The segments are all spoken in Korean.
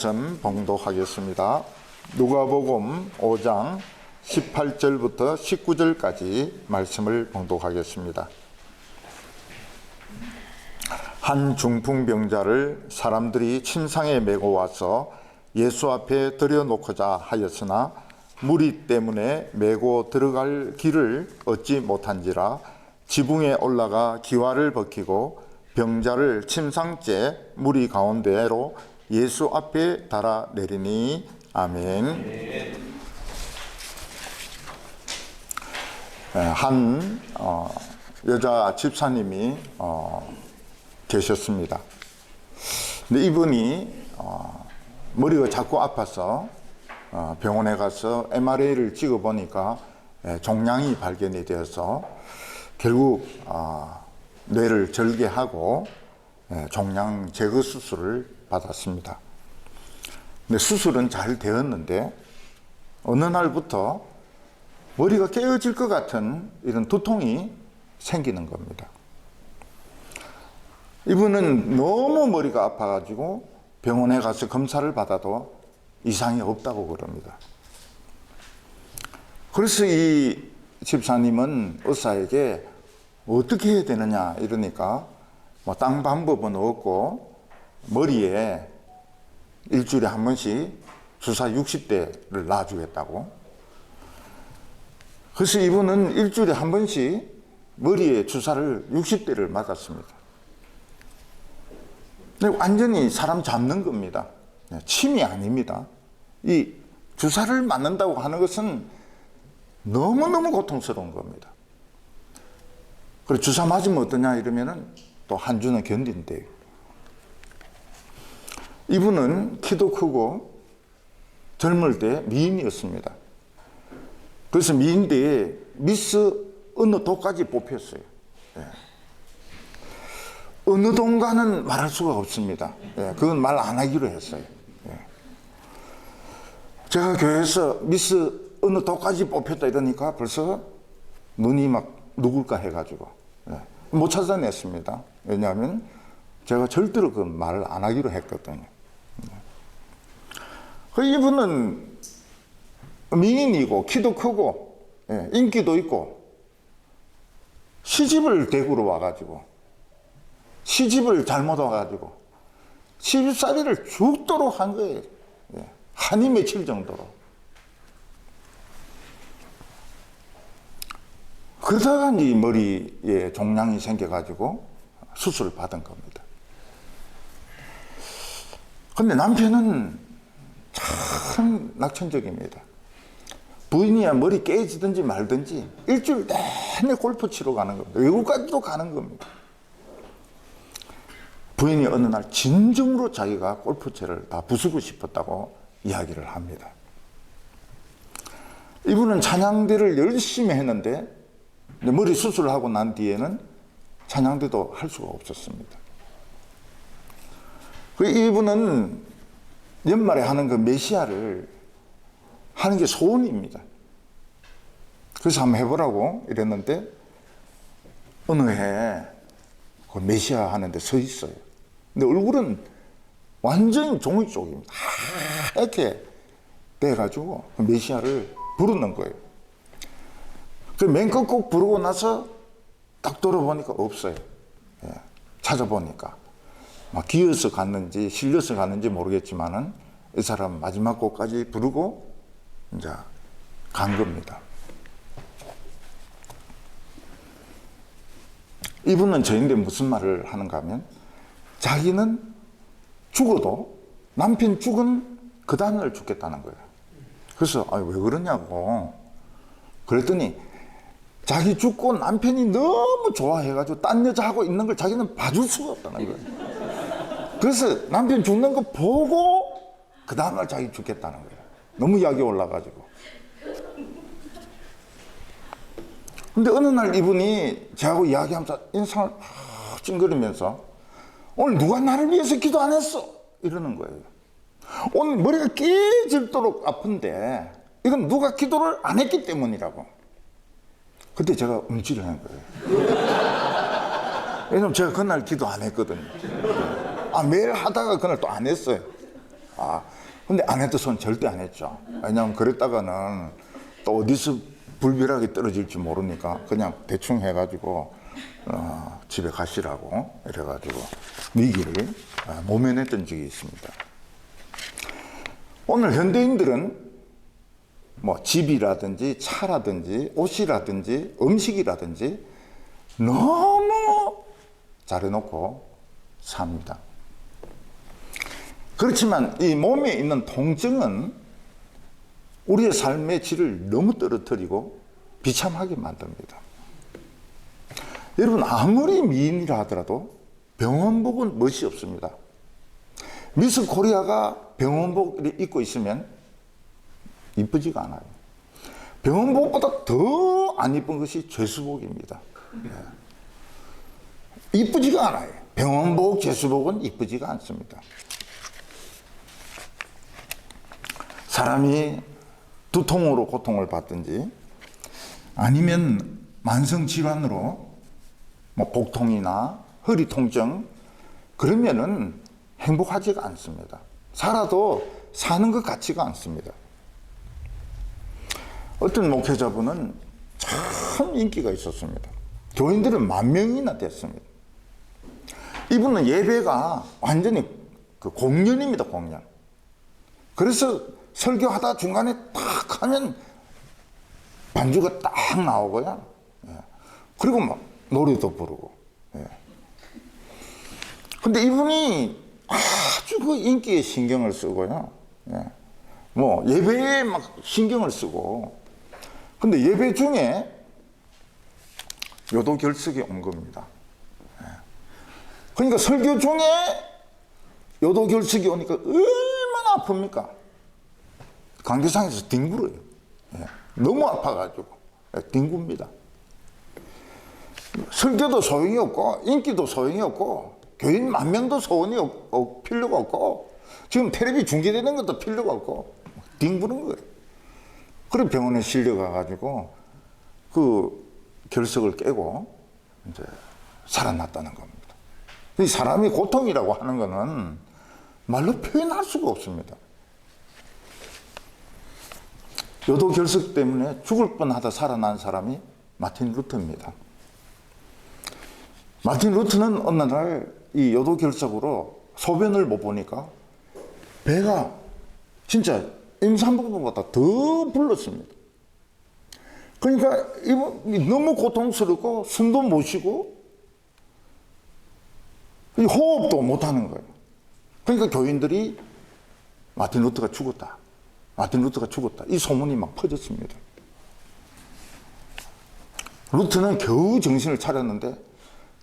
말씀 봉독하겠습니다. 누가복음 5장 18절부터 19절까지 말씀을 봉독하겠습니다. 한 중풍병자를 사람들이 침상에 메고 와서 예수 앞에 들여놓고자 하였으나 무리 때문에 메고 들어갈 길을 얻지 못한지라 지붕에 올라가 기와를 벗기고 병자를 침상째 무리 가운데로 예수 앞에 달아 내리니 아멘. 한 여자 집사님이 계셨습니다. 근데 이분이 머리가 자꾸 아파서 병원에 가서 MRI를 찍어보니까 종양이 발견이 되어서 결국 뇌를 절개하고 종양 제거 수술을 받았습니다. 근데 수술은 잘 되었는데 어느 날부터 머리가 깨어질 것 같은 이런 두통이 생기는 겁니다. 이분은 너무 머리가 아파가지고 병원에 가서 검사를 받아도 이상이 없다고 그럽니다. 그래서 이 집사님은 의사에게 어떻게 해야 되느냐 이러니까 뭐 딴 방법은 없고 머리에 일주일에 한 번씩 주사 60대를 놔주겠다고. 그래서 이분은 일주일에 한 번씩 머리에 주사를 60대를 맞았습니다. 근데 완전히 사람 잡는 겁니다. 침이 아닙니다. 이 주사를 맞는다고 하는 것은 너무너무 고통스러운 겁니다. 그리고 주사 맞으면 어떠냐 이러면은 또 한 주는 견딘대요. 이분은 키도 크고 젊을 때 미인이었습니다. 그래서 미인대에 미스 어느 도까지 뽑혔어요. 어느 동가는 말할 수가 없습니다. 그건 말 안 하기로 했어요. 제가 교회에서 미스 어느 도까지 뽑혔다 이러니까 벌써 눈이 막 누굴까 해가지고 못 찾아냈습니다. 왜냐하면 제가 절대로 그 말을 안 하기로 했거든요. 이분은 미인이고 키도 크고 인기도 있고 시집을 대구로 와가지고 시집을 잘못 와가지고 시집살이를 죽도록 한 거예요. 한이 맺힐 정도로. 그러다가 이 머리에 종양이 생겨가지고 수술을 받은 겁니다. 근데 남편은 참 낙천적입니다. 부인이야 머리 깨지든지 말든지 일주일 내내 골프 치러 가는 겁니다. 외국까지도 가는 겁니다. 부인이 어느 날 진정으로 자기가 골프채를 다 부수고 싶었다고 이야기를 합니다. 이분은 찬양대를 열심히 했는데 머리 수술을 하고 난 뒤에는 찬양대도 할 수가 없었습니다. 이분은 연말에 하는 그 메시아를 하는 게 소원입니다. 그래서 한번 해보라고 이랬는데 어느 해 그 메시아 하는데 서 있어요. 근데 얼굴은 완전히 종이 쪽입니다. 이렇게 돼가지고 그 메시아를 부르는 거예요. 그 맨 끝곡 부르고 나서 딱 돌아보니까 없어요. 찾아보니까 막 기어서 갔는지 실려서 갔는지 모르겠지만은 이 사람 마지막 곡까지 부르고 이제 간 겁니다. 이분은 저인데 무슨 말을 하는가 하면 자기는 죽어도 남편 죽은 그 다음날 죽겠다는 거예요. 그래서 왜 그러냐고 그랬더니 자기 죽고 남편이 너무 좋아해가지고 딴 여자하고 있는 걸 자기는 봐줄 수가 없다는 거예요. 그래서 남편 죽는 거 보고 그 다음날 자기 죽겠다는 거예요. 너무 약이 올라가지고. 근데 어느 날 이분이 저하고 이야기하면서 인상을 찡그리면서 오늘 누가 나를 위해서 기도 안 했어? 이러는 거예요. 오늘 머리가 깨질도록 아픈데 이건 누가 기도를 안 했기 때문이라고. 그때 제가 움찔을 한 거예요. 왜냐면 제가 그날 기도 안 했거든요. 매일 하다가 그날 또 안 했어요. 근데 아내도 손 절대 안 했죠. 왜냐하면 그랬다가는 또 어디서 불벼락이 떨어질지 모르니까 그냥 대충 해가지고 집에 가시라고 이래가지고 위기를 모면했던 적이 있습니다. 오늘 현대인들은 뭐 집이라든지 차라든지 옷이라든지 음식이라든지 너무 잘해놓고 삽니다. 그렇지만 이 몸에 있는 통증은 우리의 삶의 질을 너무 떨어뜨리고 비참하게 만듭니다. 여러분, 아무리 미인이라 하더라도 병원복은 멋이 없습니다. 미스 코리아가 병원복을 입고 있으면 이쁘지가 않아요. 병원복보다 더 안 이쁜 것이 죄수복입니다. 이쁘지가 않아요. 병원복, 죄수복은 이쁘지가 않습니다. 사람이 두통으로 고통을 받든지 아니면 만성질환으로 뭐 복통이나 허리 통증 그러면은 행복하지가 않습니다. 살아도 사는 것 같지가 않습니다. 어떤 목회자분은 참 인기가 있었습니다. 교인들은 10,000명이나 됐습니다. 이분은 예배가 완전히 공연입니다, 공연. 그래서 설교하다 중간에 딱 하면 반주가 딱 나오고요. 그리고 막 노래도 부르고. 근데 이분이 아주 그 인기에 신경을 쓰고요. 뭐 예배에 막 신경을 쓰고. 근데 예배 중에 요도결석이 온 겁니다. 그러니까 설교 중에 요도결석이 오니까 얼마나 아픕니까? 관계상에서 뒹굴어요. 너무 아파가지고 뒹굽니다. 설교도 소용이 없고 인기도 소용이 없고 교인 10,000명도 소원이 필요가 없고 지금 텔레비 중계되는 것도 필요가 없고 뒹구는 거예요. 그래 병원에 실려가가지고 그 결석을 깨고 이제 살아났다는 겁니다. 이 사람이 고통이라고 하는 거는 말로 표현할 수가 없습니다. 요도결석 때문에 죽을 뻔하다 살아난 사람이 마틴 루터입니다. 마틴 루터는 어느 날 이 요도결석으로 소변을 못 보니까 배가 진짜 임산부보다 더 불렀습니다. 그러니까 이분이 너무 고통스럽고 숨도 못 쉬고 호흡도 못 하는 거예요. 그러니까 교인들이 마틴 루터가 죽었다. 마틴 루터가 죽었다. 이 소문이 막 퍼졌습니다. 루터는 겨우 정신을 차렸는데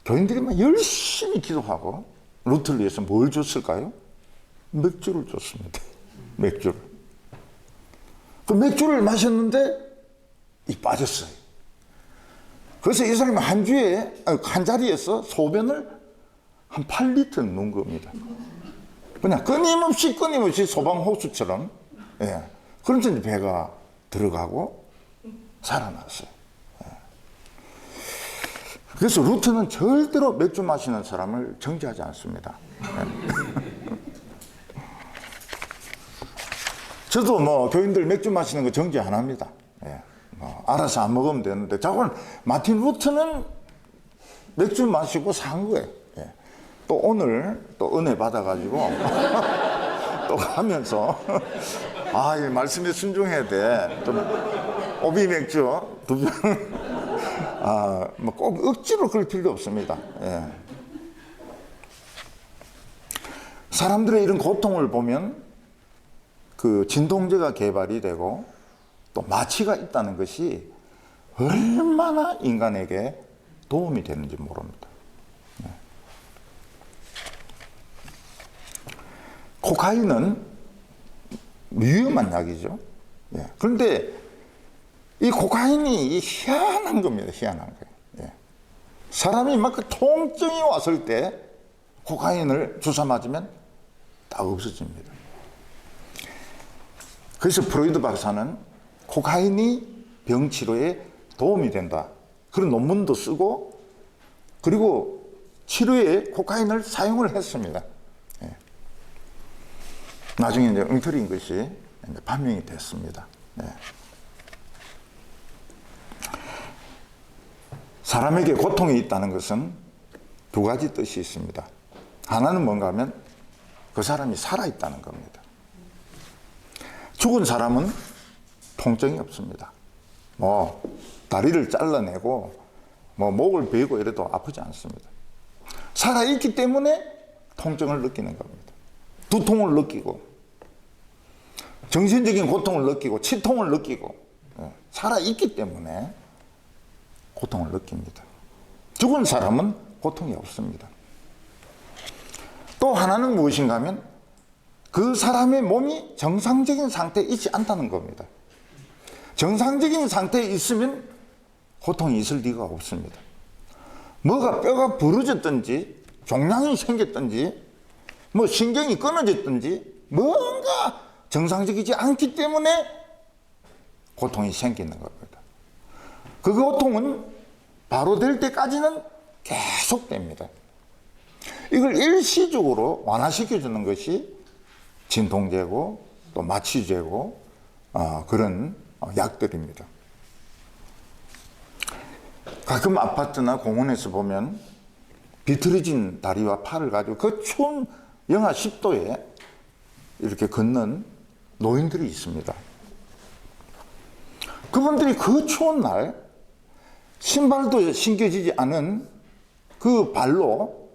교인들이 막 열심히 기도하고 루터를 위해서 뭘 줬을까요? 맥주를 줬습니다. 맥주를. 그 맥주를 마셨는데 이 빠졌어요. 그래서 이 사람이 한 자리에서 소변을 한 8리터 넣은 겁니다. 그냥 끊임없이 소방호수처럼. 그러면서 이제 배가 들어가고 살아났어요. 그래서 루터는 절대로 맥주 마시는 사람을 정죄하지 않습니다. 저도 뭐 교인들 맥주 마시는 거 정죄 안 합니다. 알아서 안 먹으면 되는데 자꾸 마틴 루터는 맥주 마시고 산 거예요. 또 오늘 또 은혜 받아가지고 또 가면서 이 말씀에 순종해야 돼. 좀 오비 맥주 2병 뭐 꼭 억지로 그럴 필요 없습니다. 사람들의 이런 고통을 보면 그 진통제가 개발이 되고 또 마취가 있다는 것이 얼마나 인간에게 도움이 되는지 모릅니다. 코카인은 위험한 약이죠. 그런데 이 코카인이 희한한 겁니다. 희한한 거예요. 사람이 막 그 통증이 왔을 때 코카인을 주사 맞으면 딱 없어집니다. 그래서 프로이드 박사는 코카인이 병 치료에 도움이 된다. 그런 논문도 쓰고 그리고 치료에 코카인을 사용을 했습니다. 나중에 이제 엉터리인 것이 이제 판명이 됐습니다. 네. 사람에게 고통이 있다는 것은 두 가지 뜻이 있습니다. 하나는 뭔가 하면 그 사람이 살아있다는 겁니다. 죽은 사람은 통증이 없습니다. 뭐 다리를 잘라내고 뭐 목을 베고 이래도 아프지 않습니다. 살아있기 때문에 통증을 느끼는 겁니다. 두통을 느끼고 정신적인 고통을 느끼고 치통을 느끼고 살아있기 때문에 고통을 느낍니다. 죽은 사람은 고통이 없습니다. 또 하나는 무엇인가 하면 그 사람의 몸이 정상적인 상태에 있지 않다는 겁니다. 정상적인 상태에 있으면 고통이 있을 리가 없습니다. 뭐가 뼈가 부러졌든지 종양이 생겼든지 뭐 신경이 끊어졌든지 뭔가 정상적이지 않기 때문에 고통이 생기는 겁니다. 그 고통은 바로 될 때까지는 계속됩니다. 이걸 일시적으로 완화시켜주는 것이 진통제고 또 마취제고 그런 약들입니다. 가끔 아파트나 공원에서 보면 비틀어진 다리와 팔을 가지고 그 추운 영하 10도에 이렇게 걷는 노인들이 있습니다. 그분들이 그 추운 날 신발도 신겨지지 않은 그 발로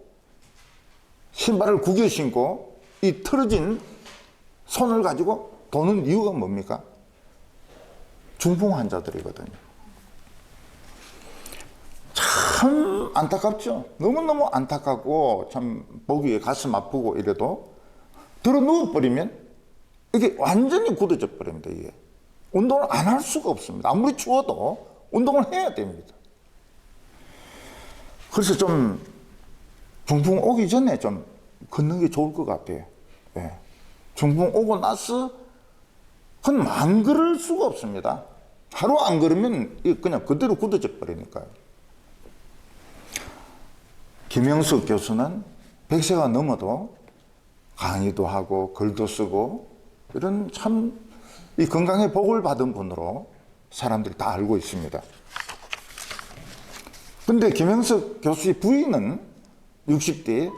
신발을 구겨 신고 이 틀어진 손을 가지고 도는 이유가 뭡니까? 중풍 환자들이거든요. 참 안타깝죠. 너무너무 안타깝고 참 보기에 가슴 아프고 이래도 들어 누워버리면 이게 완전히 굳어져 버립니다. 이게 운동을 안 할 수가 없습니다. 아무리 추워도 운동을 해야 됩니다. 그래서 좀 중풍 오기 전에 좀 걷는 게 좋을 것 같아요. 예. 중풍 오고 나서 그건 안 걸을 수가 없습니다. 하루 안 걸으면 그냥 그대로 굳어져 버리니까요. 김영숙 교수는 100세가 넘어도 강의도 하고 글도 쓰고 이런 참 이 건강의 복을 받은 분으로 사람들이 다 알고 있습니다. 근데 김영숙 교수의 부인은 60대에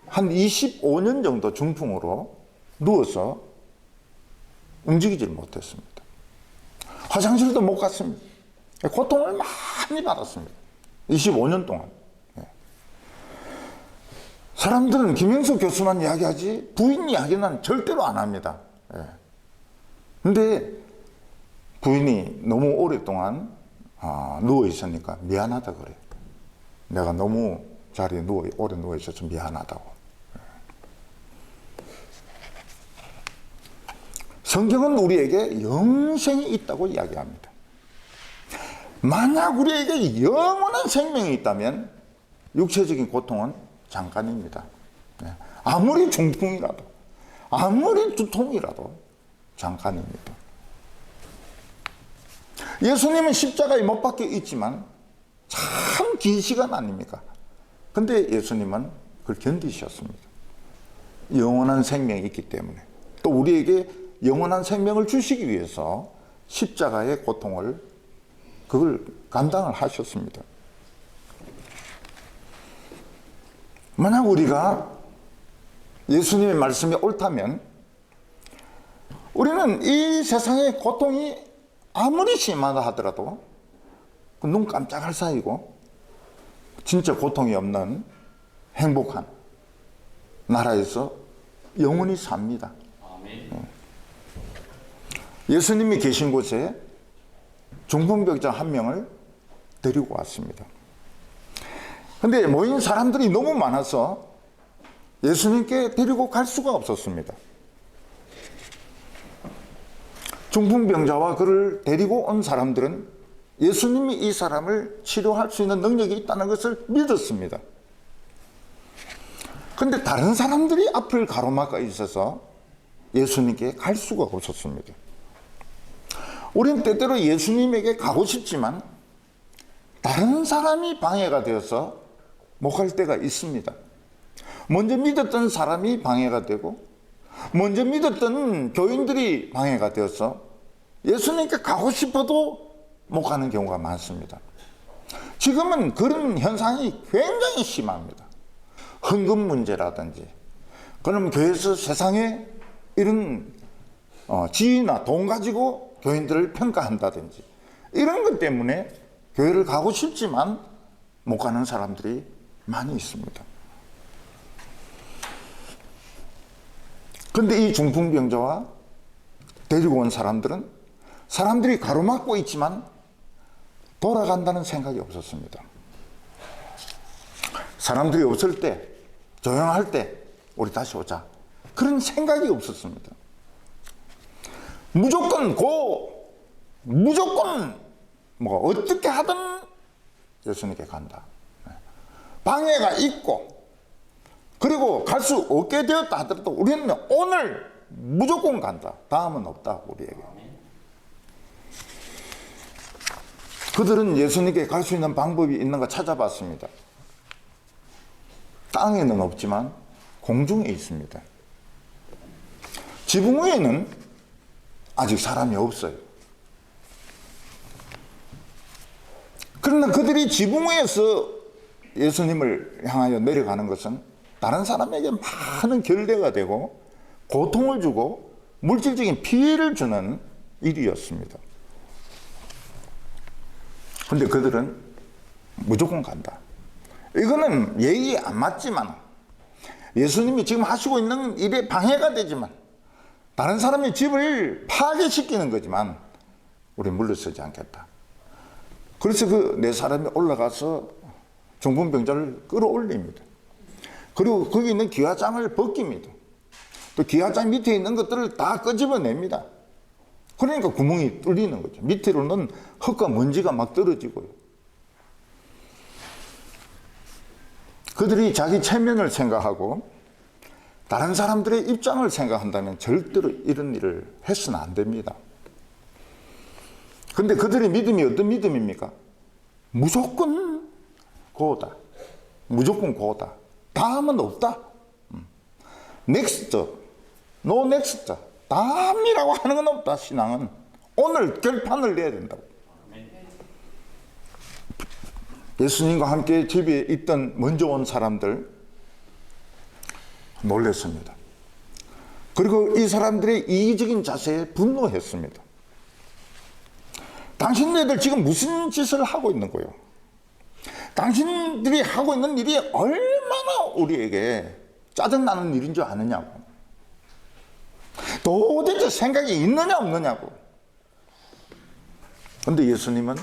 한 25년 정도 중풍으로 누워서 움직이질 못했습니다. 화장실도 못 갔습니다. 고통을 많이 받았습니다. 25년 동안. 사람들은 김영숙 교수만 이야기하지 부인 이야기는 절대로 안 합니다. 근데 부인이 너무 오랫동안 누워 있으니까 미안하다 그래요. 내가 너무 자리에 오래 누워 있어서 미안하다고. 성경은 우리에게 영생이 있다고 이야기합니다. 만약 우리에게 영원한 생명이 있다면 육체적인 고통은 잠깐입니다. 아무리 중풍이라도 아무리 두통이라도 잠깐입니다. 예수님은 십자가에 못 박혀 있지만 참 긴 시간 아닙니까? 근데 예수님은 그걸 견디셨습니다. 영원한 생명이 있기 때문에 또 우리에게 영원한 생명을 주시기 위해서 십자가의 고통을 그걸 감당을 하셨습니다. 만약 우리가 예수님의 말씀이 옳다면 우리는 이 세상의 고통이 아무리 심하다 하더라도 눈 깜짝할 사이고 진짜 고통이 없는 행복한 나라에서 영원히 삽니다. 예수님이 계신 곳에 중풍병자 한 명을 데리고 왔습니다. 근데 모인 사람들이 너무 많아서 예수님께 데리고 갈 수가 없었습니다. 중풍병자와 그를 데리고 온 사람들은 예수님이 이 사람을 치료할 수 있는 능력이 있다는 것을 믿었습니다. 근데 다른 사람들이 앞을 가로막아 있어서 예수님께 갈 수가 없었습니다. 우린 때때로 예수님에게 가고 싶지만 다른 사람이 방해가 되어서 못 갈 때가 있습니다. 먼저 믿었던 사람이 방해가 되고 먼저 믿었던 교인들이 방해가 되어서 예수님께 가고 싶어도 못 가는 경우가 많습니다. 지금은 그런 현상이 굉장히 심합니다. 헌금 문제라든지, 그럼 교회에서 세상에 이런 지위나 돈 가지고 교인들을 평가한다든지, 이런 것 때문에 교회를 가고 싶지만 못 가는 사람들이 많이 있습니다. 그런데 이 중풍병자와 데리고 온 사람들이 가로막고 있지만 돌아간다는 생각이 없었습니다. 사람들이 없을 때, 조용할 때 우리 다시 오자, 그런 생각이 없었습니다. 무조건 뭐 어떻게 하든 예수님께 간다. 방해가 있고 그리고 갈 수 없게 되었다 하더라도 우리는 오늘 무조건 간다. 다음은 없다, 우리에게. 그들은 예수님께 갈 수 있는 방법이 있는가 찾아봤습니다. 땅에는 없지만 공중에 있습니다. 지붕 위에는 아직 사람이 없어요. 그러나 그들이 지붕 위에서 예수님을 향하여 내려가는 것은 다른 사람에게 많은 결례가 되고 고통을 주고 물질적인 피해를 주는 일이었습니다. 그런데 그들은 무조건 간다. 이거는 예의에 안 맞지만, 예수님이 지금 하시고 있는 일에 방해가 되지만, 다른 사람의 집을 파괴시키는 거지만 우리 물러서지 않겠다. 그래서 그 네 사람이 올라가서 중풍병자를 끌어올립니다. 그리고 거기 있는 기와장을 벗깁니다. 또 기와장 밑에 있는 것들을 다 끄집어냅니다. 그러니까 구멍이 뚫리는 거죠. 밑으로는 흙과 먼지가 막 떨어지고요. 그들이 자기 체면을 생각하고 다른 사람들의 입장을 생각한다면 절대로 이런 일을 해서는 안 됩니다. 그런데 그들의 믿음이 어떤 믿음입니까? 무조건 고다. 무조건 고다. 다음은 없다. 넥스트, 노 넥스트. 다음이라고 하는 건 없다. 신앙은 오늘 결판을 내야 된다고. 예수님과 함께 집에 있던 먼저 온 사람들 놀랐습니다. 그리고 이 사람들의 이기적인 자세에 분노했습니다. 당신네들 지금 무슨 짓을 하고 있는 거예요? 당신들이 하고 있는 일이 얼마나 우리에게 짜증나는 일인 줄 아느냐고. 도대체 생각이 있느냐 없느냐고. 그런데 예수님은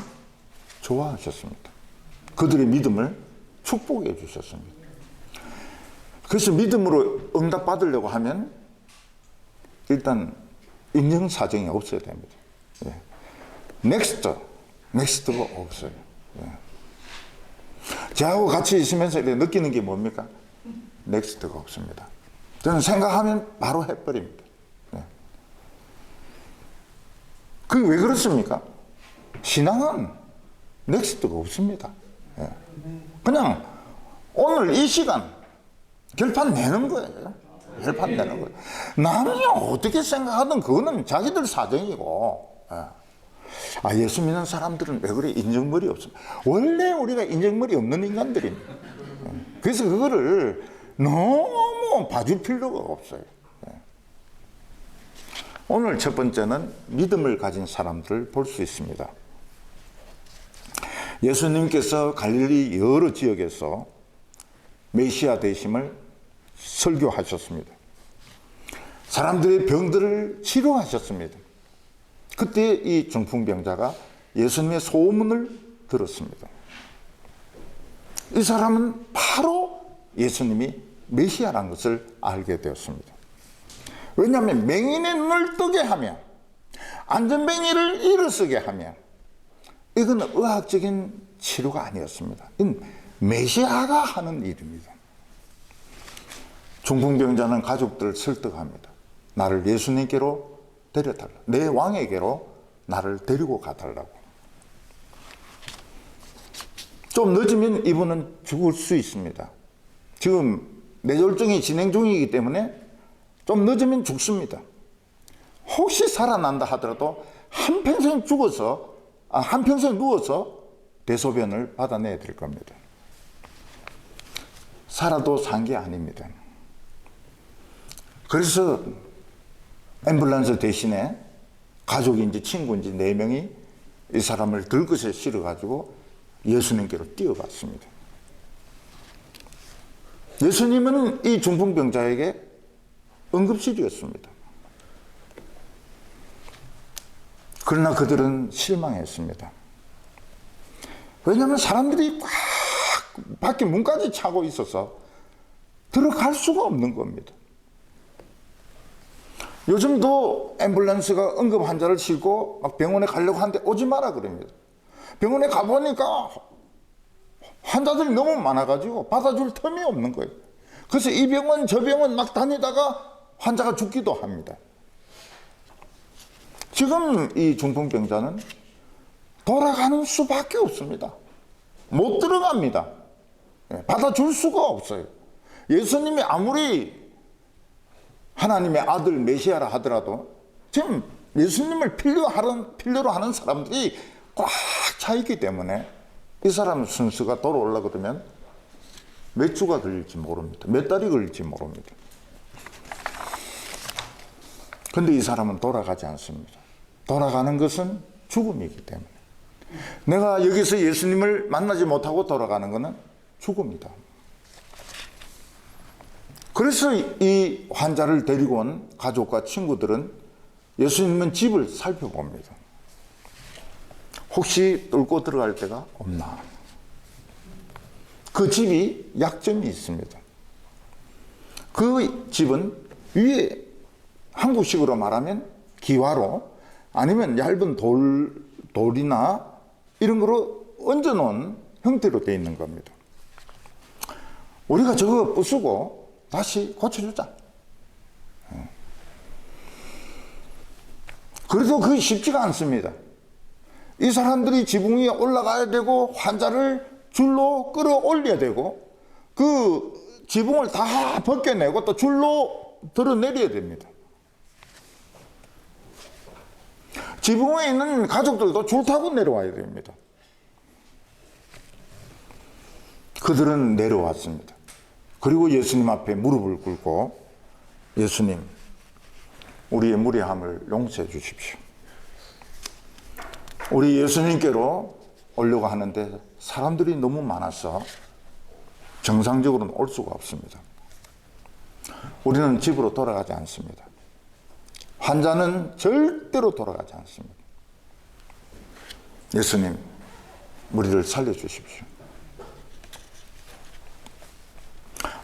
좋아하셨습니다. 그들의 믿음을 축복해 주셨습니다. 그래서 믿음으로 응답받으려고 하면 일단 인정사정이 없어야 됩니다. 예. 넥스트가 없어요. 예. 저하고 같이 있으면서 느끼는 게 뭡니까? 넥스트가 없습니다. 저는 생각하면 바로 해버립니다. 예. 그게 왜 그렇습니까? 신앙은 넥스트가 없습니다. 예. 그냥 오늘 이 시간 결판 내는 거예요. 결판 내는 거예요. 남이 어떻게 생각하든 그거는 자기들 사정이고. 예. 예수 믿는 사람들은 왜 그래? 인정머리 없습니다. 원래 우리가 인정머리 없는 인간들입니다. 그래서 그거를 너무 봐줄 필요가 없어요. 오늘 첫 번째는 믿음을 가진 사람들을 볼 수 있습니다. 예수님께서 갈릴리 여러 지역에서 메시아 되심을 설교하셨습니다. 사람들의 병들을 치료하셨습니다. 그때 이 중풍병자가 예수님의 소문을 들었습니다. 이 사람은 바로 예수님이 메시아라는 것을 알게 되었습니다. 왜냐하면 맹인의 눈을 뜨게 하며 안전뱅이를 일어서게 하며 이건 의학적인 치료가 아니었습니다. 이건 메시아가 하는 일입니다. 중풍병자는 가족들을 설득합니다. 나를 예수님께로 데려달라. 내 왕에게로 나를 데리고 가달라고. 좀 늦으면 이분은 죽을 수 있습니다. 지금 뇌졸중이 진행 중이기 때문에 좀 늦으면 죽습니다. 혹시 살아난다 하더라도 한평생 죽어서, 한평생 누워서 대소변을 받아내야 될 겁니다. 살아도 산 게 아닙니다. 그래서 앰뷸런스 대신에 가족인지 친구인지 4명이 이 사람을 들것에 실어가지고 예수님께로 뛰어갔습니다. 예수님은 이 중풍병자에게 응급실이었습니다. 그러나 그들은 실망했습니다. 왜냐하면 사람들이 꽉 밖에 문까지 차고 있어서 들어갈 수가 없는 겁니다. 요즘도 앰뷸런스가 응급 환자를 싣고 막 병원에 가려고 하는데 오지 마라 그럽니다. 병원에 가보니까 환자들이 너무 많아가지고 받아줄 틈이 없는 거예요. 그래서 이 병원 저 병원 막 다니다가 환자가 죽기도 합니다. 지금 이 중풍병자는 돌아가는 수밖에 없습니다. 못 들어갑니다. 받아줄 수가 없어요. 예수님이 아무리 하나님의 아들 메시아라 하더라도 지금 예수님을 필요로 하는 사람들이 꽉 차 있기 때문에 이 사람 순서가 돌아오려고 그러면 몇 주가 걸릴지 모릅니다. 몇 달이 걸릴지 모릅니다. 근데 이 사람은 돌아가지 않습니다. 돌아가는 것은 죽음이기 때문에. 내가 여기서 예수님을 만나지 못하고 돌아가는 것은 죽음이다. 그래서 이 환자를 데리고 온 가족과 친구들은 예수님은 집을 살펴봅니다. 혹시 뚫고 들어갈 데가 없나? 그 집이 약점이 있습니다. 그 집은 위에 한국식으로 말하면 기와로 아니면 얇은 돌이나 이런 거로 얹어놓은 형태로 되어 있는 겁니다. 우리가 저거 부수고 다시 고쳐주자. 그래도 그게 쉽지가 않습니다. 이 사람들이 지붕 위에 올라가야 되고 환자를 줄로 끌어올려야 되고 그 지붕을 다 벗겨내고 또 줄로 들어내려야 됩니다. 지붕에 있는 가족들도 줄 타고 내려와야 됩니다. 그들은 내려왔습니다. 그리고 예수님 앞에 무릎을 꿇고 예수님, 우리의 무례함을 용서해 주십시오. 우리 예수님께로 오려고 하는데 사람들이 너무 많아서 정상적으로는 올 수가 없습니다. 우리는 집으로 돌아가지 않습니다. 환자는 절대로 돌아가지 않습니다. 예수님, 우리를 살려주십시오.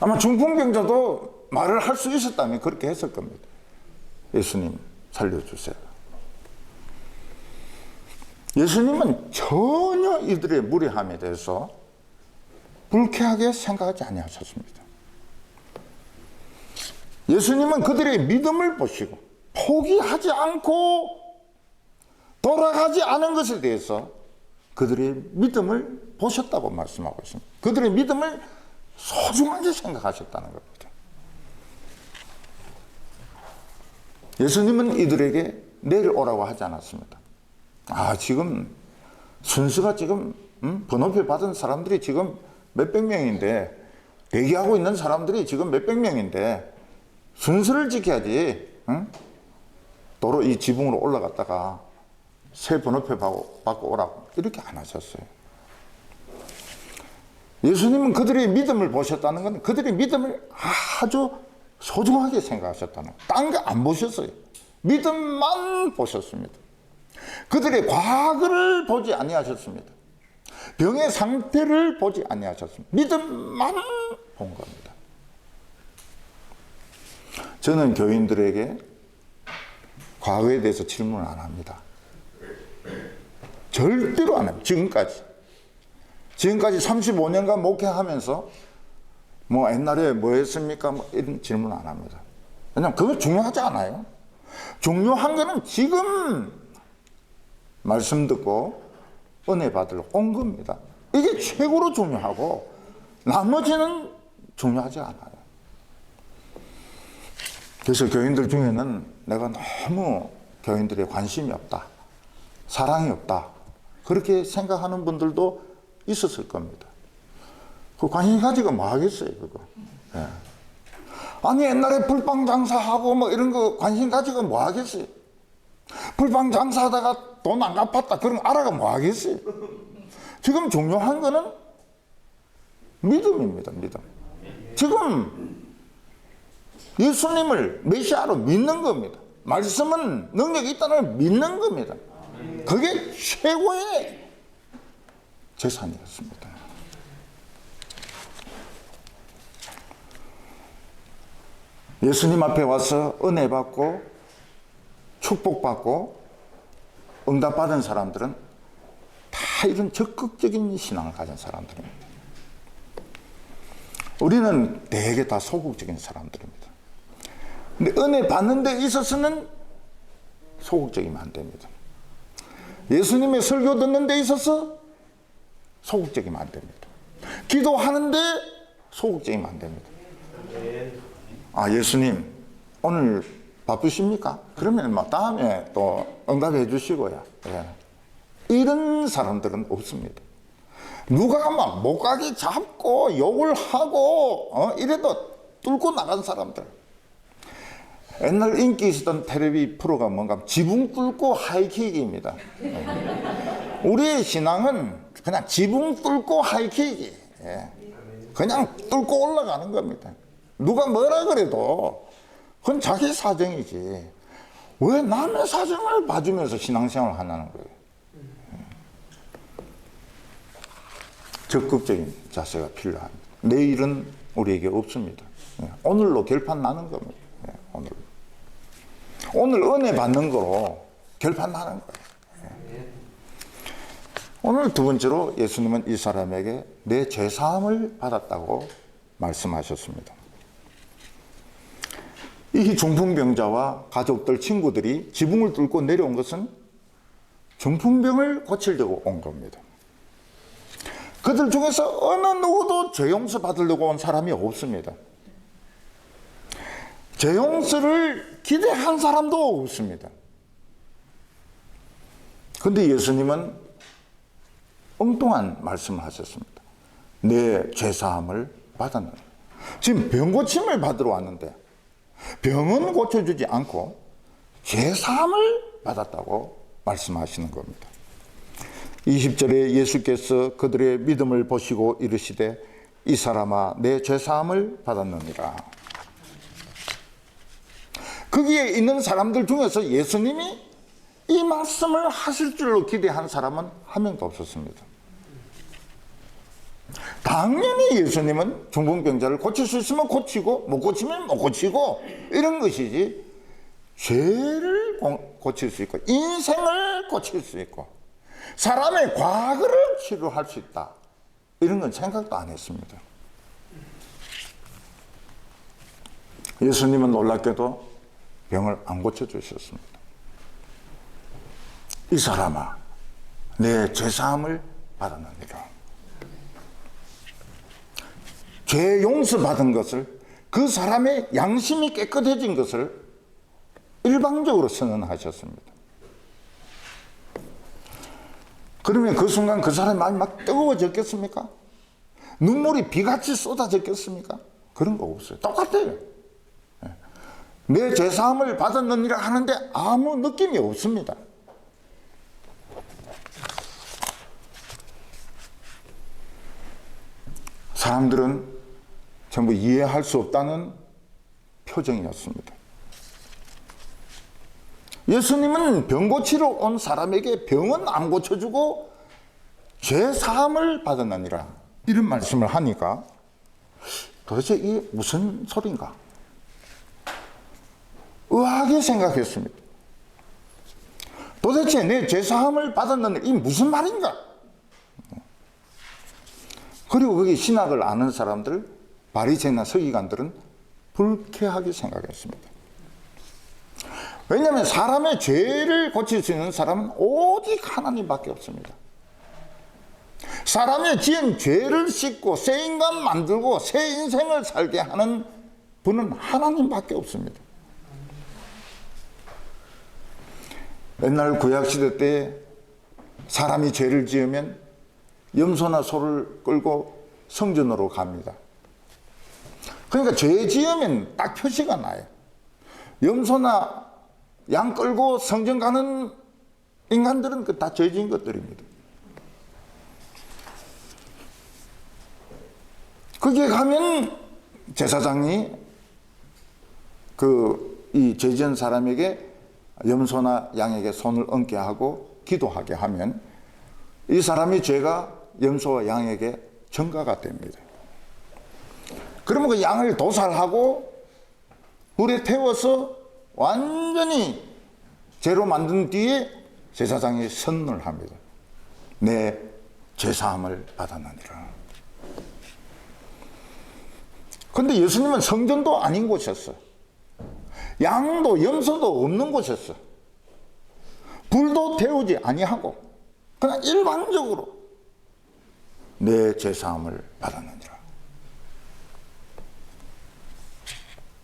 아마 중풍병자도 말을 할 수 있었다면 그렇게 했을 겁니다. 예수님, 살려주세요. 예수님은 전혀 이들의 무례함에 대해서 불쾌하게 생각하지 아니하셨습니다. 예수님은 그들의 믿음을 보시고 포기하지 않고 돌아가지 않은 것에 대해서 그들의 믿음을 보셨다고 말씀하고 있습니다. 그들의 믿음을 소중하게 생각하셨다는 겁니다. 예수님은 이들에게 내려오라고 하지 않았습니다. 지금 순서가 지금 번호표 받은 사람들이 지금 몇백 명인데 대기하고 있는 사람들이 지금 몇백 명인데 순서를 지켜야지. 도로 이 지붕으로 올라갔다가 새 번호표 받고 오라고 이렇게 안 하셨어요. 예수님은 그들의 믿음을 보셨다는 건 그들의 믿음을 아주 소중하게 생각하셨다는 거예요. 딴 거 안 보셨어요. 믿음만 보셨습니다. 그들의 과거를 보지 아니하셨습니다. 병의 상태를 보지 아니하셨습니다. 믿음만 본 겁니다. 저는 교인들에게 과거에 대해서 질문을 안 합니다. 절대로 안 해요. 지금까지 35년간 목회하면서 뭐 옛날에 뭐 했습니까? 뭐 이런 질문 안 합니다. 왜냐하면 그거 중요하지 않아요. 중요한 거는 지금 말씀 듣고 은혜 받으러 온 겁니다. 이게 최고로 중요하고 나머지는 중요하지 않아요. 그래서 교인들 중에는 내가 너무 교인들의 관심이 없다, 사랑이 없다, 그렇게 생각하는 분들도 있었을 겁니다. 그 관심 가지고 뭐 하겠어요, 그거. 예. 아니, 옛날에 불빵 장사하고 뭐 이런 거 관심 가지고 뭐 하겠어요. 불빵 장사하다가 돈 안 갚았다, 그런 거 알아가 뭐 하겠어요. 지금 중요한 거는 믿음입니다, 믿음. 지금 예수님을 메시아로 믿는 겁니다. 말씀은 능력이 있다는 걸 믿는 겁니다. 그게 최고의 재산이었습니다. 예수님 앞에 와서 은혜 받고 축복받고 응답받은 사람들은 다 이런 적극적인 신앙을 가진 사람들입니다. 우리는 대개 다 소극적인 사람들입니다. 근데 은혜 받는 데 있어서는 소극적이면 안 됩니다. 예수님의 설교 듣는 데 있어서 소극적이면 안 됩니다. 기도하는데 소극적이면 안 됩니다. 아, 예수님 오늘 바쁘십니까? 그러면 뭐 다음에 또 응답해 주시고요. 예. 이런 사람들은 없습니다. 누가 막 못 가게 잡고 욕을 하고 이래도 뚫고 나간 사람들. 옛날 인기 있었던 텔레비 프로가 뭔가 지붕 뚫고 하이킥입니다. 우리의 신앙은 그냥 지붕 뚫고 하이킥이, 그냥 뚫고 올라가는 겁니다. 누가 뭐라 그래도 그건 자기 사정이지 왜 남의 사정을 봐주면서 신앙생활을 하냐는 거예요. 적극적인 자세가 필요합니다. 내일은 우리에게 없습니다. 오늘로 결판 나는 겁니다. 오늘 은혜 받는 거로 결판 나는 거예요. 오늘 두 번째로 예수님은 이 사람에게 내 죄사함을 받았다고 말씀하셨습니다. 이 중풍병자와 가족들, 친구들이 지붕을 뚫고 내려온 것은 중풍병을 고치려고 온 겁니다. 그들 중에서 어느 누구도 죄 용서 받으려고 온 사람이 없습니다. 죄 용서를 기대한 사람도 없습니다. 그런데 예수님은 엉뚱한 말씀을 하셨습니다. 내 죄사함을 받았느냐. 지금 병 고침을 받으러 왔는데 병은 고쳐주지 않고 죄사함을 받았다고 말씀하시는 겁니다. 20절에 예수께서 그들의 믿음을 보시고 이르시되 이 사람아 내 죄사함을 받았느니라. 거기에 있는 사람들 중에서 예수님이 이 말씀을 하실 줄로 기대한 사람은 한 명도 없었습니다. 당연히 예수님은 중풍병자를 고칠 수 있으면 고치고 못 고치면 못 고치고 이런 것이지, 죄를 고칠 수 있고 인생을 고칠 수 있고 사람의 과거를 치료할 수 있다, 이런 건 생각도 안 했습니다. 예수님은 놀랍게도 병을 안 고쳐주셨습니다. 이 사람아 내 죄사함을 받았느니라. 죄 용서받은 것을, 그 사람의 양심이 깨끗해진 것을 일방적으로 선언하셨습니다. 그러면 그 순간 그 사람의 마음이 막 뜨거워졌겠습니까? 눈물이 비같이 쏟아졌겠습니까? 그런 거 없어요. 똑같아요. 내 죄사함을 받았느니라 하는데 아무 느낌이 없습니다. 사람들은 전부 이해할 수 없다는 표정이었습니다. 예수님은 병 고치러 온 사람에게 병은 안 고쳐주고 죄 사함을 받았느니라, 이런 말씀을 하니까 도대체 이게 무슨 소린가 의아하게 생각했습니다. 도대체 내 죄 사함을 받았느니라, 이게 무슨 말인가. 그리고 거기 신학을 아는 사람들, 바리새인이나 서기관들은 불쾌하게 생각했습니다. 왜냐하면 사람의 죄를 고칠 수 있는 사람은 오직 하나님밖에 없습니다. 사람의 지은 죄를 씻고 새 인간 만들고 새 인생을 살게 하는 분은 하나님밖에 없습니다. 옛날 구약시대 때 사람이 죄를 지으면 염소나 소를 끌고 성전으로 갑니다. 그러니까 죄 지으면 딱 표시가 나요. 염소나 양 끌고 성전 가는 인간들은 그 다 죄 지은 것들입니다. 거기에 가면 제사장이 이 죄 지은 사람에게 염소나 양에게 손을 얹게 하고 기도하게 하면 이 사람의 죄가 염소와 양에게 전가가 됩니다. 그러면 그 양을 도살하고 불에 태워서 완전히 죄로 만든 뒤에 제사장이 선언을 합니다. 내 죄사함을 받았느니라. 근데 예수님은 성전도 아닌 곳이었어. 양도 염소도 없는 곳이었어. 불도 태우지 아니하고 그냥 일반적으로 내 죄사함을 받았느니라.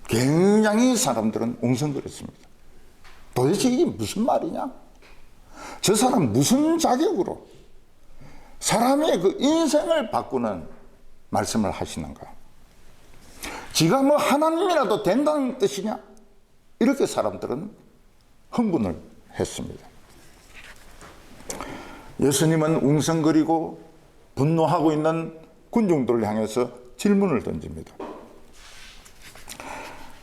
굉장히 사람들은 웅성거렸습니다. 도대체 이게 무슨 말이냐? 저 사람 무슨 자격으로 사람의 그 인생을 바꾸는 말씀을 하시는가? 지가 뭐 하나님이라도 된다는 뜻이냐? 이렇게 사람들은 흥분을 했습니다. 예수님은 웅성거리고 분노하고 있는 군중들을 향해서 질문을 던집니다.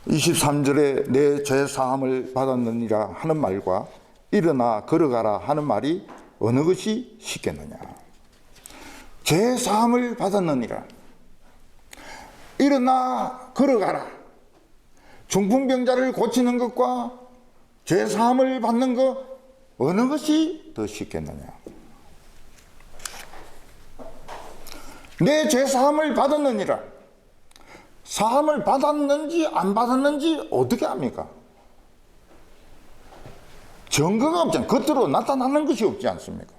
23절에 내 죄사함을 받았느니라 하는 말과 일어나 걸어가라 하는 말이 어느 것이 쉽겠느냐? 죄사함을 받았느니라. 일어나 걸어가라. 중풍병자를 고치는 것과 죄사함을 받는 것 어느 것이 더 쉽겠느냐? 내 죄사함을 받았느니라. 사함을 받았는지 안 받았는지 어떻게 합니까? 증거가 없잖아요. 겉으로 나타나는 것이 없지 않습니까?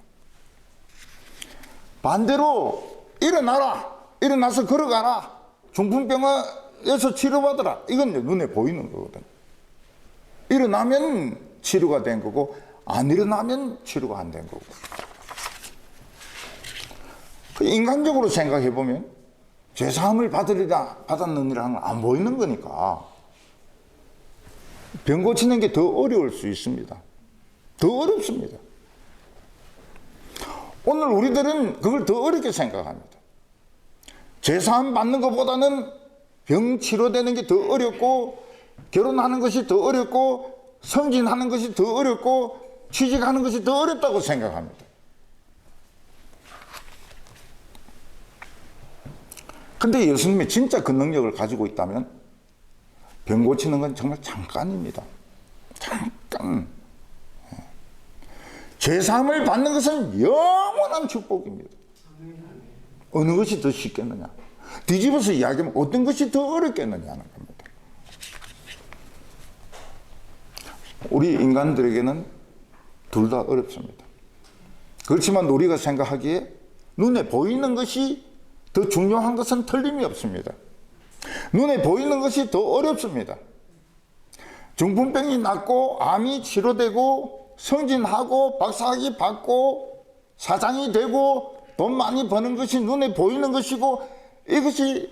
반대로 일어나라. 일어나서 걸어가라. 중풍병에서 치료받으라. 이건 눈에 보이는 거거든. 일어나면 치료가 된 거고 안 일어나면 치료가 안 된 거고. 인간적으로 생각해 보면 죄사함을 받았느니라 하는 건 안 보이는 거니까 병 고치는 게 더 어려울 수 있습니다. 더 어렵습니다. 오늘 우리들은 그걸 더 어렵게 생각합니다. 죄사함 받는 것보다는 병 치료되는 게 더 어렵고 결혼하는 것이 더 어렵고 성진하는 것이 더 어렵고 취직하는 것이 더 어렵다고 생각합니다. 근데 예수님이 진짜 그 능력을 가지고 있다면 병 고치는 건 정말 잠깐입니다. 잠깐. 죄사함을 받는 것은 영원한 축복입니다. 어느 것이 더 쉽겠느냐? 뒤집어서 이야기하면 어떤 것이 더 어렵겠느냐 하는 겁니다. 우리 인간들에게는 둘 다 어렵습니다. 그렇지만 우리가 생각하기에 눈에 보이는 것이 더 중요한 것은 틀림이 없습니다. 눈에 보이는 것이 더 어렵습니다. 중풍병이 낫고 암이 치료되고 성진하고 박사학위 받고 사장이 되고 돈 많이 버는 것이 눈에 보이는 것이고 이것이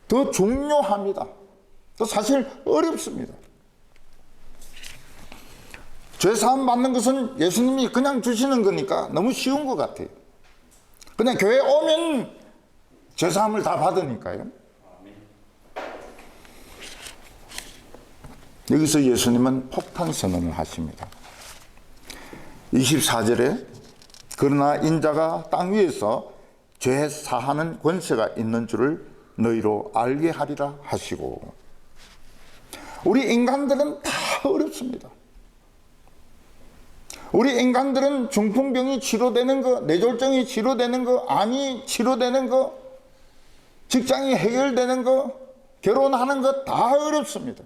더 중요합니다. 또 사실 어렵습니다. 죄사함 받는 것은 예수님이 그냥 주시는 거니까 너무 쉬운 것 같아요. 그냥 교회 오면 죄사함을 다 받으니까요. 여기서 예수님은 폭탄 선언을 하십니다. 24절에 그러나 인자가 땅 위에서 죄 사하는 권세가 있는 줄을 너희로 알게 하리라 하시고, 우리 인간들은 다 어렵습니다. 우리 인간들은 중풍병이 치료되는 거, 뇌졸중이 치료되는 거, 암이 치료되는 거, 직장이 해결되는 거, 결혼하는 거 다 어렵습니다.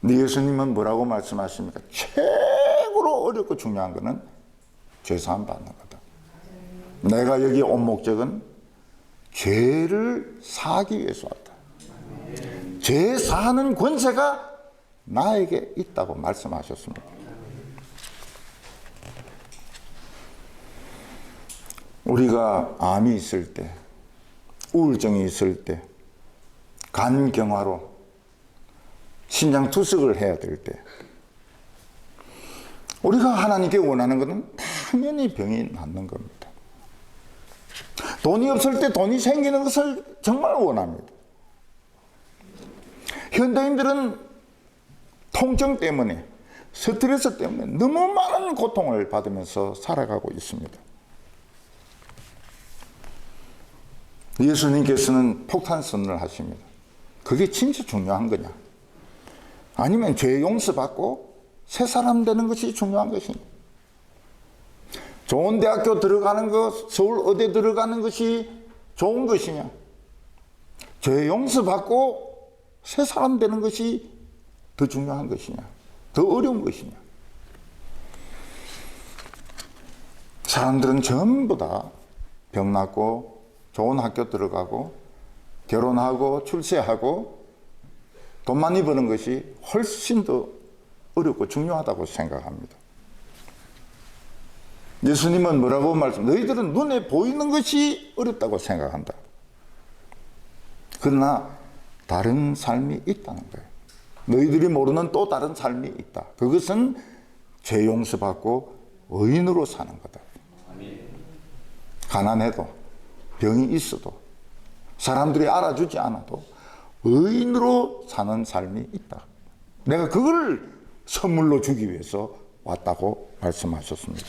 근데 예수님은 뭐라고 말씀하십니까? 최고로 어렵고 중요한 거는 죄사함 받는 거다. 내가 여기 온 목적은 죄를 사하기 위해서 왔다. 죄 사하는 권세가 나에게 있다고 말씀하셨습니다. 우리가 암이 있을 때, 우울증이 있을 때, 간경화로 신장 투석을 해야 될 때, 우리가 하나님께 원하는 것은 당연히 병이 낫는 겁니다. 돈이 없을 때 돈이 생기는 것을 정말 원합니다. 현대인들은 통증 때문에, 스트레스 때문에 너무 많은 고통을 받으면서 살아가고 있습니다. 예수님께서는 폭탄 선언을 하십니다. 그게 진짜 중요한 거냐? 아니면 죄 용서받고 새 사람 되는 것이 중요한 것이냐? 좋은 대학교 들어가는 것, 서울 의대 들어가는 것이 좋은 것이냐? 죄 용서받고 새 사람 되는 것이 더 중요한 것이냐? 더 어려운 것이냐? 사람들은 전부 다 병 낫고 좋은 학교 들어가고 결혼하고 출세하고 돈 많이 버는 것이 훨씬 더 어렵고 중요하다고 생각합니다. 예수님은 뭐라고 너희들은 눈에 보이는 것이 어렵다고 생각한다. 그러나 다른 삶이 있다는 거예요. 너희들이 모르는 또 다른 삶이 있다. 그것은 죄 용서받고 의인으로 사는 거다. 가난해도 병이 있어도 사람들이 알아주지 않아도 의인으로 사는 삶이 있다. 내가 그걸 선물로 주기 위해서 왔다고 말씀하셨습니다.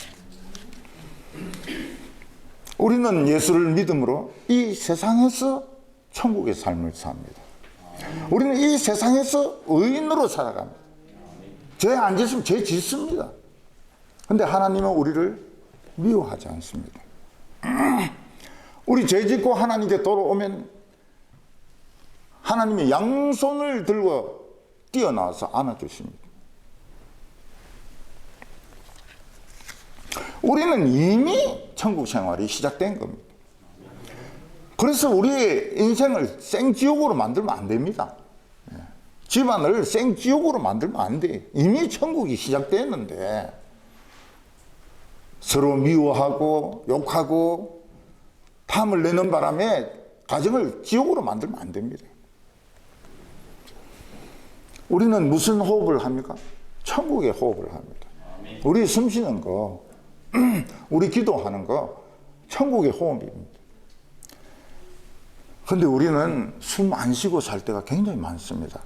우리는 예수를 믿음으로 이 세상에서 천국의 삶을 삽니다. 우리는 이 세상에서 의인으로 살아갑니다. 죄 안 짓으면 죄 짓습니다. 그런데 하나님은 우리를 미워하지 않습니다. 우리 죄 짓고 하나님께 돌아오면 하나님이 양손을 들고 뛰어나와서 안아주십니다. 우리는 이미 천국 생활이 시작된 겁니다. 그래서 우리의 인생을 생지옥으로 만들면 안 됩니다. 집안을 생지옥으로 만들면 안 돼. 이미 천국이 시작됐는데 서로 미워하고 욕하고 탐을 내는 바람에 가정을 지옥으로 만들면 안 됩니다. 우리는 무슨 호흡을 합니까? 천국의 호흡을 합니다. 우리 숨 쉬는 거, 우리 기도하는 거 천국의 호흡입니다. 그런데 우리는 숨 안 쉬고 살 때가 굉장히 많습니다.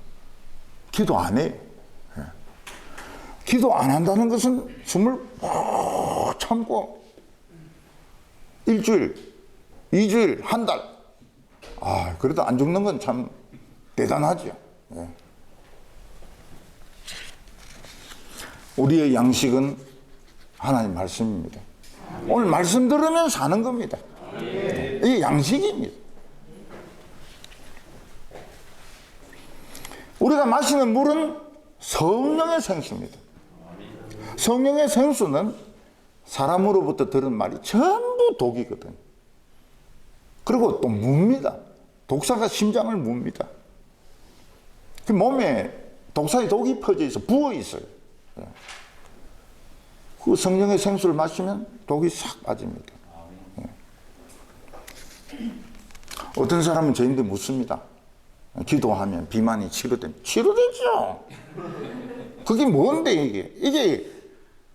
기도 안 해요. 기도 안 한다는 것은 숨을 참고 일주일, 2주일, 한 달. 그래도 안 죽는 건 참 대단하죠. 우리의 양식은 하나님 말씀입니다. 오늘 말씀 들으면 사는 겁니다. 이게 양식입니다. 우리가 마시는 물은 성령의 생수입니다. 성령의 생수는 사람으로부터 들은 말이 전부 독이거든요. 그리고 또 뭅니다. 독사가 심장을 뭅니다. 그 몸에 독사의 독이 퍼져 있어 부어 있어요. 그 성령의 생수를 마시면 독이 싹 빠집니다. 어떤 사람은 저인데 묻습니다. 기도하면 비만이 치료됩니다. 치료되죠. 그게 뭔데 이게? 이게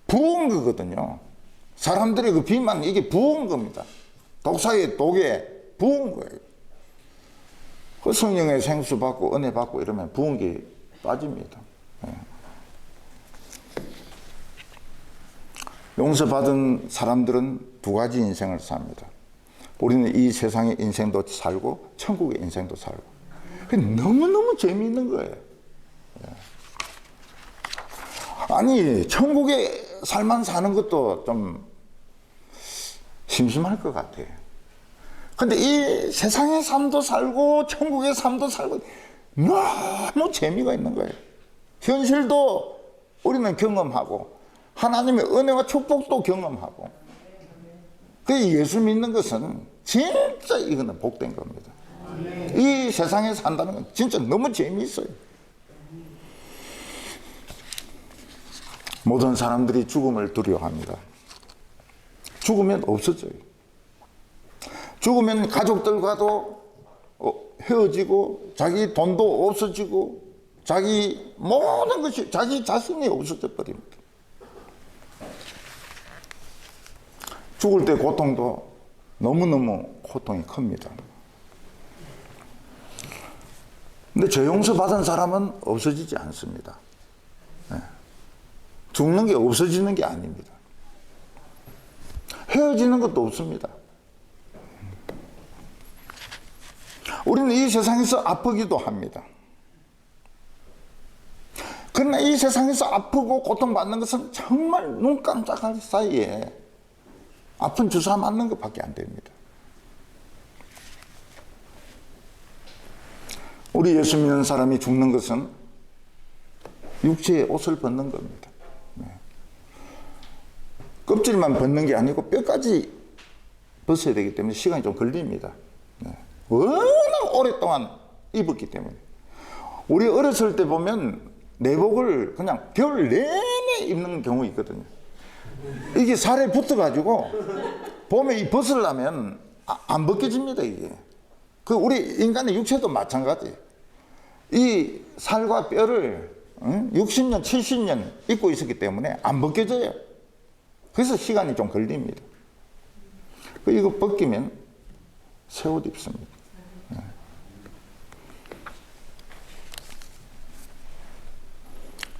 부은 거거든요. 사람들의 그 비만 이게 부은 겁니다. 독사의 독에 부은 거예요. 그 성령의 생수 받고 은혜 받고 이러면 부은 게 빠집니다. 용서받은 사람들은 두 가지 인생을 삽니다. 우리는 이 세상의 인생도 살고 천국의 인생도 살고. 너무너무 재미있는 거예요. 아니 천국의 삶만 사는 것도 좀 심심할 것 같아요. 근데 이 세상의 삶도 살고 천국의 삶도 살고 너무 재미가 있는 거예요. 현실도 우리는 경험하고 하나님의 은혜와 축복도 경험하고. 그 예수 믿는 것은 진짜 이거는 복된 겁니다. 이 세상에 산다는 건 진짜 너무 재미있어요. 모든 사람들이 죽음을 두려워합니다. 죽으면 없어져요. 죽으면 가족들과도 헤어지고 자기 돈도 없어지고 자기 모든 것이 자기 자신이 없어져 버립니다. 죽을 때 고통도 너무너무 고통이 큽니다. 근데 죄 용서 받은 사람은 없어지지 않습니다. 죽는 게 없어지는 게 아닙니다. 헤어지는 것도 없습니다. 우리는 이 세상에서 아프기도 합니다. 그러나 이 세상에서 아프고 고통받는 것은 정말 눈 깜짝할 사이에 아픈 주사 맞는 것밖에 안 됩니다. 우리 예수 믿는 사람이 죽는 것은 육체의 옷을 벗는 겁니다. 껍질만 벗는 게 아니고 뼈까지 벗어야 되기 때문에 시간이 좀 걸립니다. 워낙 오랫동안 입었기 때문에. 우리 어렸을 때 보면 내복을 그냥 겨울 내내 입는 경우 있거든요. 이게 살에 붙어가지고 봄에 이 벗으려면 안 벗겨집니다, 이게. 그 우리 인간의 육체도 마찬가지. 이 살과 뼈를 60년, 70년 입고 있었기 때문에 안 벗겨져요. 그래서 시간이 좀 걸립니다. 이거 벗기면 새 옷 입습니다.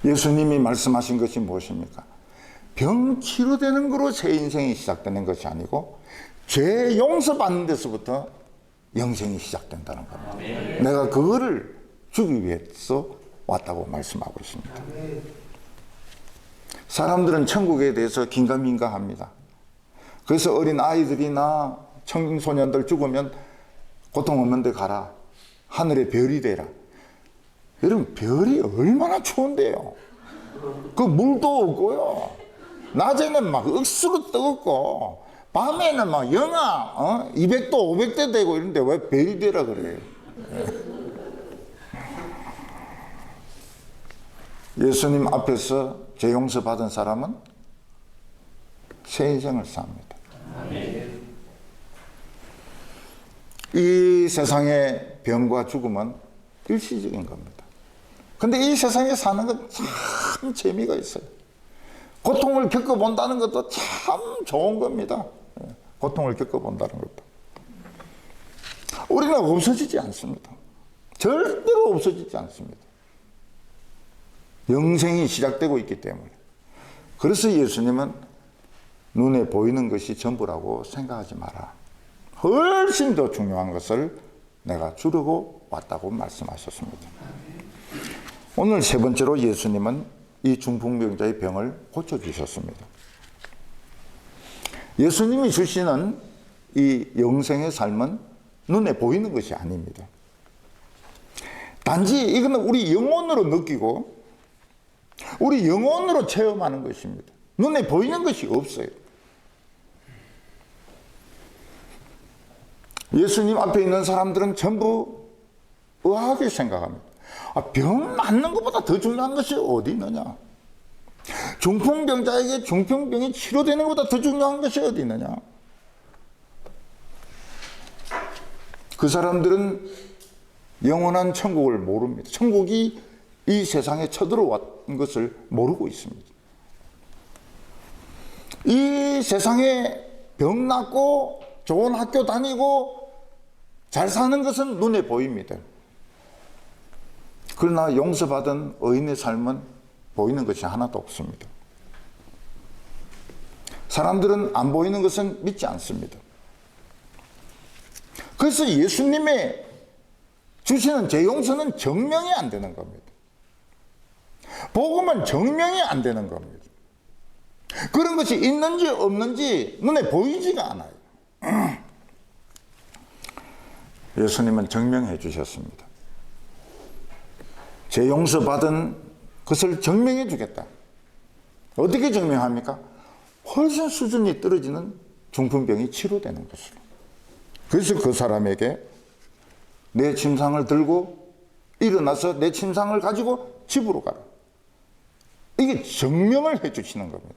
예수님이 말씀하신 것이 무엇입니까? 병 치료되는 거로 새 인생이 시작되는 것이 아니고 죄 용서받는 데서부터 영생이 시작된다는 겁니다. 내가 그거를 주기 위해서 왔다고 말씀하고 있습니다. 사람들은 천국에 대해서 긴가민가합니다. 그래서 어린 아이들이나 청소년들 죽으면 고통 없는 데 가라. 하늘의 별이 되라. 여러분, 별이 얼마나 추운데요. 그 물도 없고요. 낮에는 막 억수로 뜨겁고 밤에는 막 영하 200도 500도 되고 이런데 왜 별이 되라 그래요. 예수님 앞에서 죄 용서 받은 사람은 새 인생을 삽니다. 이 세상의 병과 죽음은 일시적인 겁니다. 근데 이 세상에 사는 건 참 재미가 있어요. 고통을 겪어본다는 것도 참 좋은 겁니다. 고통을 겪어본다는 것도. 우리는 없어지지 않습니다. 절대로 없어지지 않습니다. 영생이 시작되고 있기 때문에. 그래서 예수님은 눈에 보이는 것이 전부라고 생각하지 마라. 훨씬 더 중요한 것을 내가 주려고 왔다고 말씀하셨습니다. 오늘 세 번째로 예수님은 이 중풍병자의 병을 고쳐주셨습니다. 예수님이 주시는 이 영생의 삶은 눈에 보이는 것이 아닙니다. 단지 이거는 우리 영혼으로 느끼고 우리 영혼으로 체험하는 것입니다. 눈에 보이는 것이 없어요. 예수님 앞에 있는 사람들은 전부 의아하게 생각합니다. 병 낫는 것보다 더 중요한 것이 어디 있느냐? 중풍병자에게 중풍병이 치료되는 것보다 더 중요한 것이 어디 있느냐? 그 사람들은 영원한 천국을 모릅니다. 천국이 이 세상에 쳐들어온 것을 모르고 있습니다. 이 세상에 병 낫고 좋은 학교 다니고 잘 사는 것은 눈에 보입니다. 그러나 용서받은 의인의 삶은 보이는 것이 하나도 없습니다. 사람들은 안 보이는 것은 믿지 않습니다. 그래서 예수님의 주시는 죄 용서는 증명이 안 되는 겁니다. 복음은 증명이 안 되는 겁니다. 그런 것이 있는지 없는지 눈에 보이지가 않아요. 예수님은 증명해 주셨습니다. 죄 용서받은 것을 증명해 주겠다. 어떻게 증명합니까? 훨씬 수준이 떨어지는 중풍병이 치료되는 것으로. 그래서 그 사람에게 내 침상을 들고 일어나서 내 침상을 가지고 집으로 가라. 이게 증명을 해 주시는 겁니다.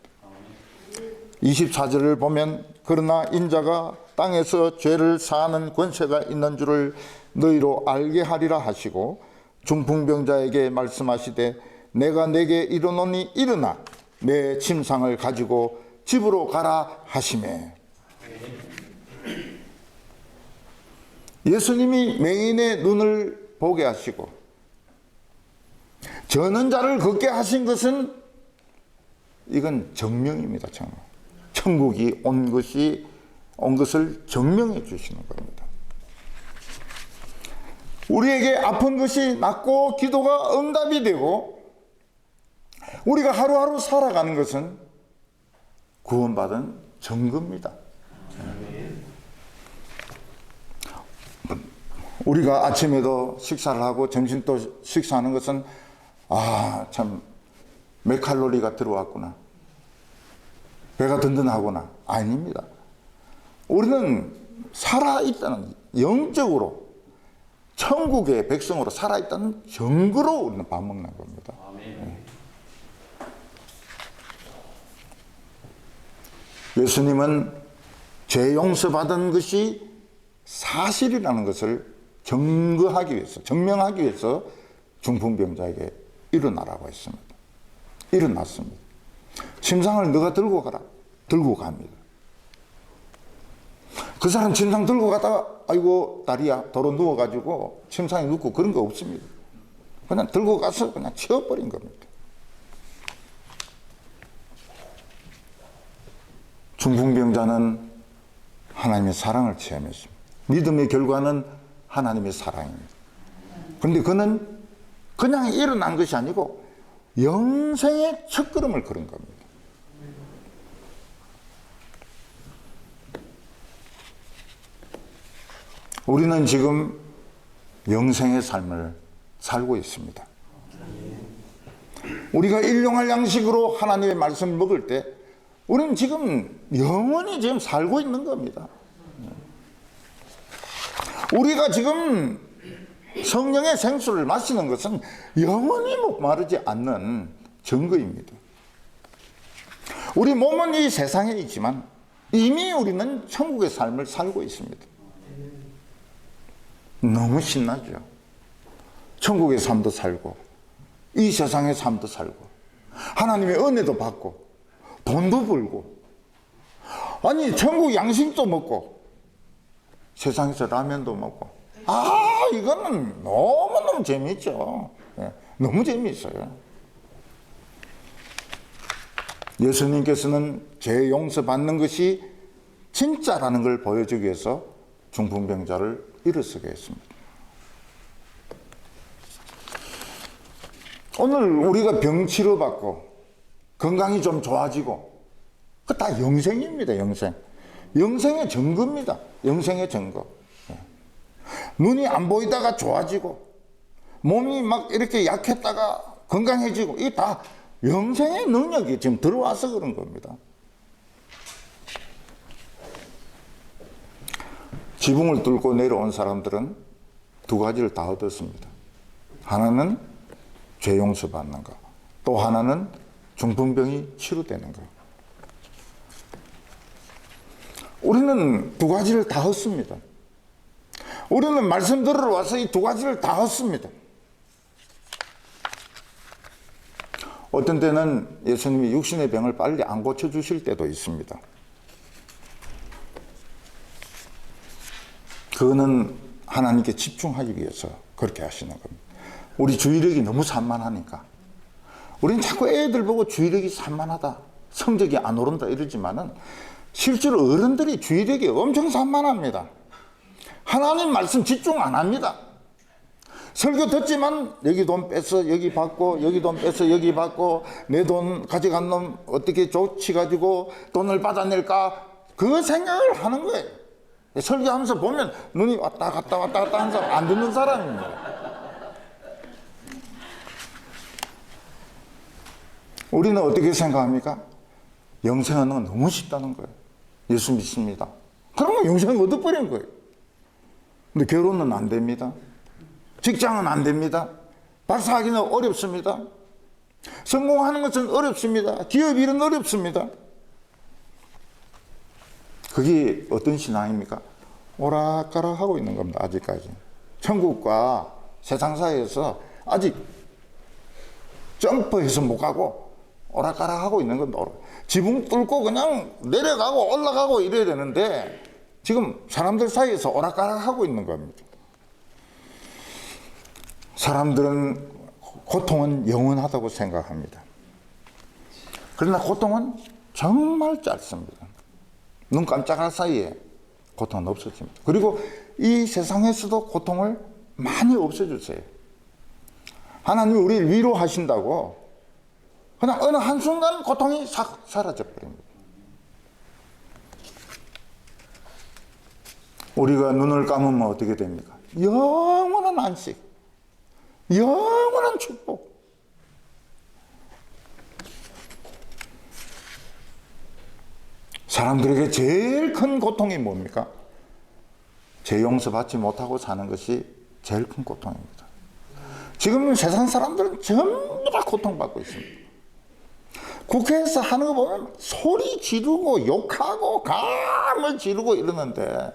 24절을 보면 그러나 인자가 땅에서 죄를 사하는 권세가 있는 줄을 너희로 알게 하리라 하시고 중풍병자에게 말씀하시되 내가 내게 이르노니 일어나 내 침상을 가지고 집으로 가라 하시매. 예수님이 맹인의 눈을 보게 하시고 저는 자를 걷게 하신 것은 이건 정명입니다. 정명. 천국이 온 것을 정명해 주시는 겁니다. 우리에게 아픈 것이 낫고 기도가 응답이 되고 우리가 하루하루 살아가는 것은 구원받은 증거입니다. 우리가 아침에도 식사를 하고 점심도 식사하는 것은 참 몇 칼로리가 들어왔구나, 배가 든든하구나, 아닙니다. 우리는 살아있다는, 영적으로 천국의 백성으로 살아있다는 증거로 우리는 밥 먹는 겁니다. 예수님은 죄 용서받은 것이 사실이라는 것을 증거하기 위해서, 증명하기 위해서 중풍병자에게 일어나라고 했습니다. 일어났습니다. 침상을 너가 들고 가라. 들고 갑니다. 그 사람 침상 들고 가다가 아이고 다리야 도로 누워가지고 침상에 눕고 그런 거 없습니다. 그냥 들고 가서 그냥 치워버린 겁니다. 중풍병자는 하나님의 사랑을 체험했습니다. 믿음의 결과는 하나님의 사랑입니다. 그런데 그는 그냥 일어난 것이 아니고 영생의 첫걸음을 걸은 겁니다. 우리는 지금 영생의 삶을 살고 있습니다. 우리가 일용할 양식으로 하나님의 말씀을 먹을 때 우리는 지금 영원히 지금 살고 있는 겁니다. 우리가 지금 성령의 생수를 마시는 것은 영원히 목마르지 않는 증거입니다. 우리 몸은 이 세상에 있지만 이미 우리는 천국의 삶을 살고 있습니다. 너무 신나죠. 천국의 삶도 살고 이 세상의 삶도 살고 하나님의 은혜도 받고 돈도 벌고, 아니 천국 양식도 먹고 세상에서 라면도 먹고, 이거는 너무너무 재미있죠. 너무 재미있어요. 예수님께서는 죄 용서받는 것이 진짜라는 걸 보여주기 위해서 중풍병자를 일어서게 했습니다. 오늘 우리가 병 치료받고 건강이 좀 좋아지고 그 다 영생입니다. 영생. 영생의 증거입니다. 영생의 증거. 눈이 안 보이다가 좋아지고 몸이 막 이렇게 약했다가 건강해지고 이게 다 영생의 능력이 지금 들어와서 그런 겁니다. 지붕을 뚫고 내려온 사람들은 두 가지를 다 얻었습니다. 하나는 죄 용서받는 거, 또 하나는 중풍병이 치료되는 거. 우리는 두 가지를 다 얻습니다. 우리는 말씀 들으러 와서 이 두 가지를 다 얻습니다. 어떤 때는 예수님이 육신의 병을 빨리 안 고쳐주실 때도 있습니다. 그거는 하나님께 집중하기 위해서 그렇게 하시는 겁니다. 우리 주의력이 너무 산만하니까. 우리는 자꾸 애들 보고 주의력이 산만하다, 성적이 안 오른다 이러지만은 실제로 어른들이 주의력이 엄청 산만합니다. 하나님 말씀 집중 안 합니다. 설교 듣지만 여기 돈 뺏어 여기 받고, 여기 돈 뺏어 여기 받고, 내 돈 가져간 놈 어떻게 조치가지고 돈을 받아낼까, 그 생각을 하는 거예요. 설교하면서 보면 눈이 왔다 갔다 왔다 갔다 하는 사람, 안 듣는 사람입니다. 우리는 어떻게 생각합니까? 영생하는 건 너무 쉽다는 거예요. 예수 믿습니다. 그러면 영생을 얻어버린 거예요. 근데 결혼은 안 됩니다. 직장은 안 됩니다. 박사학위는 어렵습니다. 성공하는 것은 어렵습니다. 기업 일은 어렵습니다. 그게 어떤 신앙입니까? 오락가락 하고 있는 겁니다. 아직까지. 천국과 세상 사이에서 아직 점프해서 못 가고 오락가락 하고 있는 겁니다. 지붕 뚫고 그냥 내려가고 올라가고 이래야 되는데 지금 사람들 사이에서 오락가락 하고 있는 겁니다. 사람들은 고통은 영원하다고 생각합니다. 그러나 고통은 정말 짧습니다. 눈 깜짝할 사이에 고통은 없어집니다. 그리고 이 세상에서도 고통을 많이 없애주세요. 하나님이 우리를 위로하신다고 그냥 어느 한순간 고통이 싹 사라져버립니다. 우리가 눈을 감으면 어떻게 됩니까? 영원한 안식, 영원한 축복. 사람들에게 제일 큰 고통이 뭡니까? 죄 용서받지 못하고 사는 것이 제일 큰 고통입니다. 지금 세상 사람들은 전부 다 고통받고 있습니다. 국회에서 하는 거 보면 소리 지르고 욕하고 감을 지르고 이러는데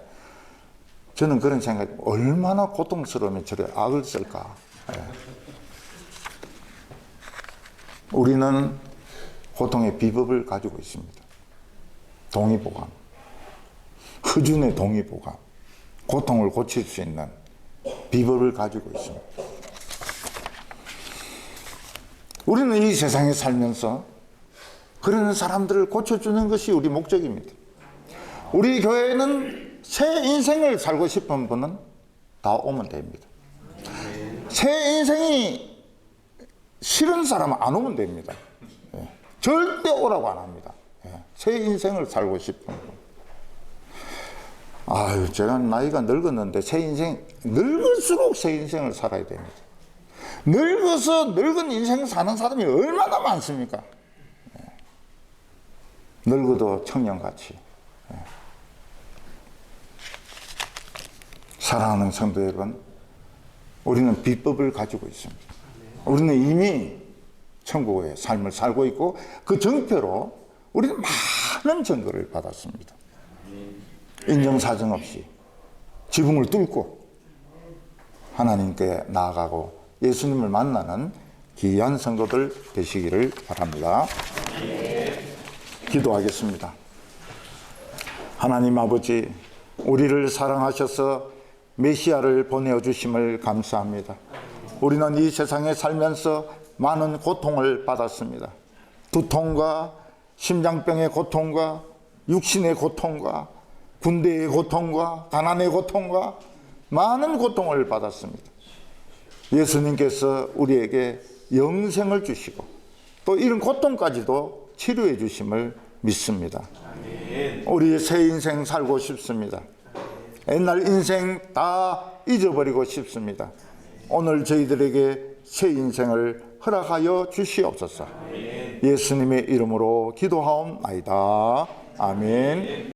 저는 그런 생각이 얼마나 고통스러우면 저래 악을 쓸까. 예. 우리는 고통의 비법을 가지고 있습니다. 동의보감, 흐준의 동의보감, 고통을 고칠 수 있는 비법을 가지고 있습니다. 우리는 이 세상에 살면서 그런 사람들을 고쳐주는 것이 우리 목적입니다. 우리 교회는 새 인생을 살고 싶은 분은 다 오면 됩니다. 새 인생이 싫은 사람은 안 오면 됩니다. 예. 절대 오라고 안 합니다. 예. 새 인생을 살고 싶은 분. 아유, 제가 나이가 늙었는데 새 인생, 늙을수록 새 인생을 살아야 됩니다. 늙어서 늙은 인생 사는 사람이 얼마나 많습니까? 예. 늙어도 청년같이. 예. 사랑하는 성도 여러분, 우리는 비법을 가지고 있습니다. 우리는 이미 천국의 삶을 살고 있고 그 증표로 우리는 많은 증거를 받았습니다. 인정사정 없이 지붕을 뚫고 하나님께 나아가고 예수님을 만나는 귀한 성도들 되시기를 바랍니다. 기도하겠습니다. 하나님 아버지, 우리를 사랑하셔서 메시아를 보내주심을 감사합니다. 우리는 이 세상에 살면서 많은 고통을 받았습니다. 두통과 심장병의 고통과 육신의 고통과 군대의 고통과 가난의 고통과 많은 고통을 받았습니다. 예수님께서 우리에게 영생을 주시고 또 이런 고통까지도 치료해 주심을 믿습니다. 우리의 새 인생 살고 싶습니다. 옛날 인생 다 잊어버리고 싶습니다. 오늘 저희들에게 새 인생을 허락하여 주시옵소서. 예수님의 이름으로 기도하옵나이다. 아멘.